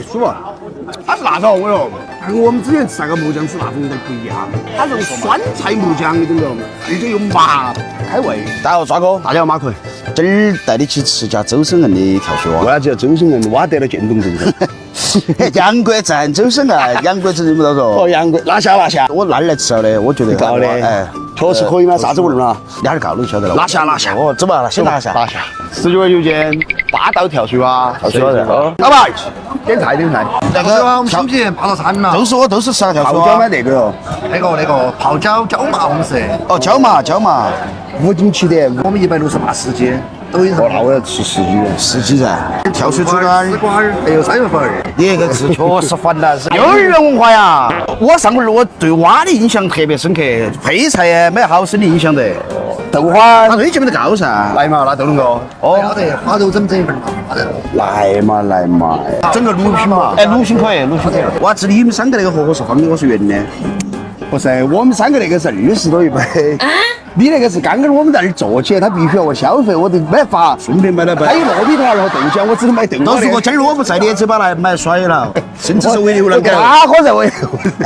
舒服，它是那种我哟，跟我们之前吃那个木姜子那种有点不一样，它是酸菜木姜，你懂不懂？而且用麻开胃。大家好，抓哥，大家好，马奎。今儿带你去吃家周生人的跳水蛙。为啥子周生人挖得了渐冻症？杨国赞周生啊，杨国子认不到嗦。哦，杨国拿下。我那儿来吃了的，我觉得告的，哎，确实可以吗？啥子味儿嘛？你还是告了就晓得了。拿下。哦，走吧，先拿下。19而有间霸道跳水蛙，跳水蛙人。老板，点菜。那个我们新品泡到餐了，都是吃了跳水泡椒蛙。买那个哟，那个泡椒椒麻红色，哦，椒麻。 5斤起点。我们168十斤，都有。那我要吃10斤。 10斤噻。跳水猪肝丝瓜儿，还有3月份。你那个是确实烦了，是幼儿园文化呀。我上回我对蛙的印象特别深刻，配菜呀没好生的影响的。豆花，他最近没得高噻。来嘛，那豆龙哥。哦，要得，花肉整一份嘛。来嘛，整个卤品嘛。哎，卤品可以。哇，这里你们3个那个盒是方的，我是圆的。不是，我们3个那个是20多一杯。你那个是刚刚我们在那儿坐起，他必须要我消费，我都没法顺便买了杯。还有糯米团和豆浆，我只能买豆浆。都是我今儿我不在，你也只把来买甩了，甚至是为流浪狗。哪个在为？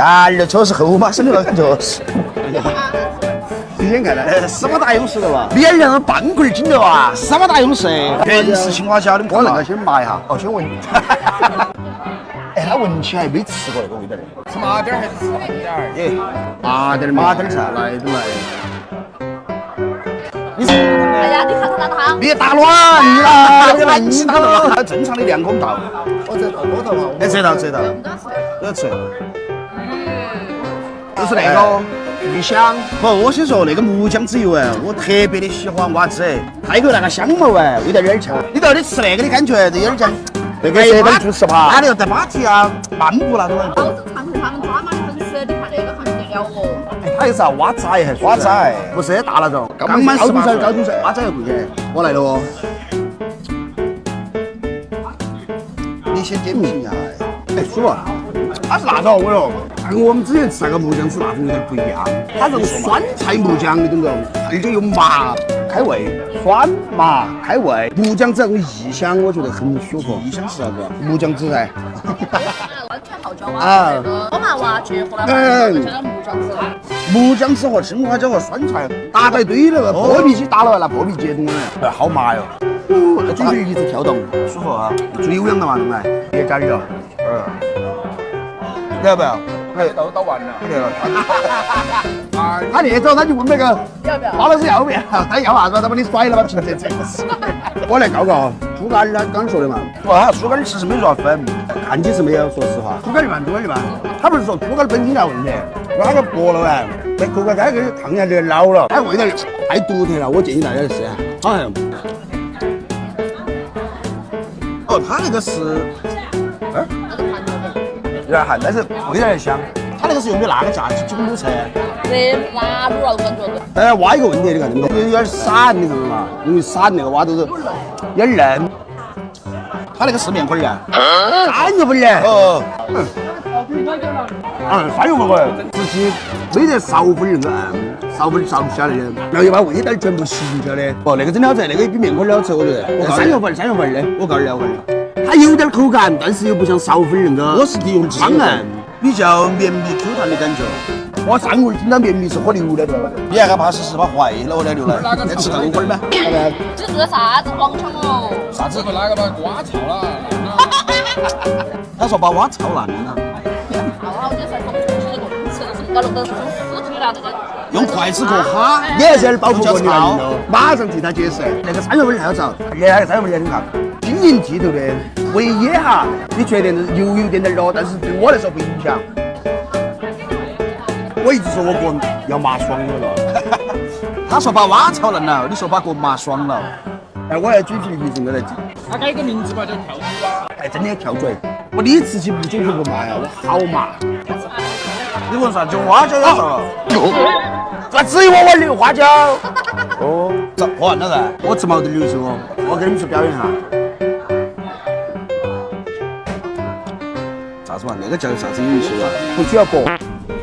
哎呀，确实后把生的那确实。你先看来，斯巴达勇士的吧？你也像半棍筋的哇！斯巴达勇士，全是青蛙椒的。我那个先麻一下，先闻。哎，它闻起来没吃过那个味道的。吃麻点还是吃淡点儿？耶，麻点噻，来。哎呀，你看他那汤，别打乱了，你乱起打了。正常的2公道。我这到锅头嘛。哎，这道。要吃。就是那个鱼香。不，我先说那个木姜子油哎，我特别的喜欢蛙子，泰国那个香茅哎，味道有点强。你到底吃那个的感觉，有点像那个蛇灯猪食趴。哪里有带马蹄啊，漫步那种。老子唱他们抓马的粉丝，你看那个好像得了哦。它有啥蛙仔还是蛙仔？不是大那种，刚满18岁高中生，蛙仔要贵些。我来了哦。你先点评一下。哎，舒服。它是那种我哟，跟我们之前吃那个木姜子那种有点不一样，它是酸菜木姜，你懂不懂？而且用麻开胃，酸麻开胃。木姜子那种异香，我觉得很舒服。异香是啥子？木姜子噻。完全泡椒啊，那个我麻娃结合了加了木姜子。木姜子和青花椒和酸菜打到一堆那个破皮机打了，那破皮结冻了，好麻哟。那嘴皮一直跳动，舒服啊。最有氧的嘛，对不对？别加点了。你要不要？都倒完了。他那走他就问那个要不要？马老师要不要？他要啥子？他把你甩了，把瓶子这。我来告个猪肝儿，他刚说的嘛。哇，猪肝其实没多少粉，看起是没有，说实话。猪肝一般。他不是说猪肝本身有问题，那个薄了哎，被口感开给烫下去老了，它味道太独特了。我建议大家去试下。好像。哦，他那个是，有点寒，但是味道还香。他那个是用的那个架鸡公卤菜。这辣卤了感觉。但是蛙一个问题，你看，有点散，你看到嘛？因为散那个蛙都是有点嫩。他那个是面粉啊。干肉粉嘞。哦。3月份我自己没得苕粉那个苕粉苕不下来的，然后又把味道全部吸进去的。哦，那个真的好吃，那个比面粉好吃，我觉得。3月份的，我告诉你。它有点口感，但是又不像苕粉那个。我是用方案，比较绵密 Q 弹的感觉。我上回听到绵密是喝流的，对吧？你还怕是把坏了我的牛来？再吃豆粉吗？这是啥子黄腔哦？啥子？哪个把瓜炒了？他说把蛙炒烂了。好久才从重庆的动吃，是搞弄得从4斤了这个。用筷子给哈。你还是要保护过你了，马上替他解释。那个3月份太好吃，那个3月份你看，晶莹剔透的，唯一哈，你觉得有点老，但是对我来说不影响。我一直说我个人要麻爽了。他说把蛙炒烂了，你说把个麻爽了。哎，我要嘴皮一直没得劲。他改个名字吧，叫跳猪蛙。哎，真的跳嘴。你吃起不酒不麻呀，我好麻。你闻啥？就花椒要啥？那只有我玩的花椒。哦，喝完了噻。我吃毛豆牛肉，我给你们去表演下。啥子嘛？那个叫啥子游戏啊？不需要播。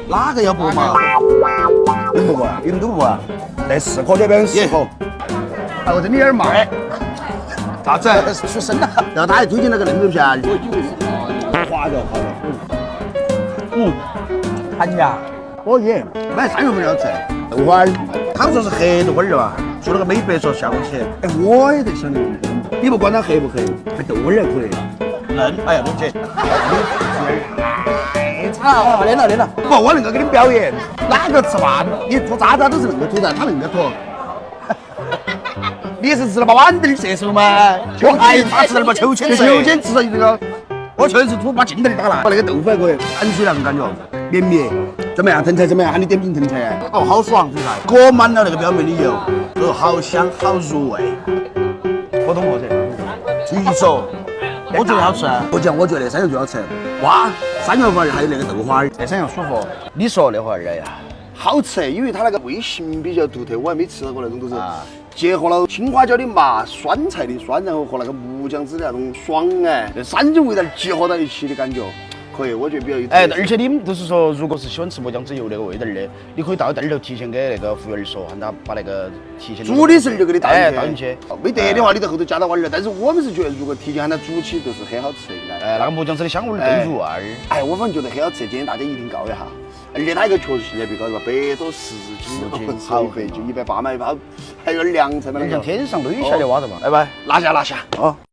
哪个要播嘛？你们不播啊？你们都不播啊？那4颗这边10颗。哎，我真的有点麻。啥子？出声了。然后他还推荐了个嫩肉片。辣椒好了。寒牙。可以，买三月份要吃豆花儿。他们说是黑豆花儿吧？做那个美白说效果起。哎，我也在想那个问题，你不管它黑不黑，买豆花儿也可以。嫩，哎呀，对不起。太差了，练了练了。不，我能够给你表演，哪个吃饭，你拖渣渣都是恁个拖的，他恁个拖。你是吃了把豌豆射手吗？我还咋吃了把秋千秋千吃了这个，我确实吐把劲头儿打烂。把那个豆腐还可以，含水量感觉绵绵。怎么样？腾菜怎么样？喊你点评腾菜。哦，好爽，腾菜，裹满了那个表面的油，都好香好入味。我懂我这。据说，我觉得好吃。不讲，我觉得3样最好吃。哇，3月份还有那个豆花儿，这3样舒服。你说那会儿，哎呀，好吃，因为它那个味型比较独特，我还没吃过那种，都是结合了青花椒的麻、酸菜的酸，然后和那个木姜子的那种爽哎，这3种味道结合到一起的感觉，可以，我觉得比较有。哎，而且你们都是说，如果是喜欢吃木姜子油那个味道的，你可以到店里头提前给那个服务员说，喊他把那个提前煮的时候就给你倒进去，倒进去。没得的话，你在后头加到碗里。但是我们是觉得，如果提前喊他煮起，就是很好吃的，应该。那个木姜子的香味更入味儿。哎，我反正觉得很好吃，建议大家一定告一下。而且它一个确实性价比高，是吧？100多10斤，好肥，就180嘛一包，还有点凉菜嘛。像天上垒下的蛙子嘛。拜拜，拿下。哦。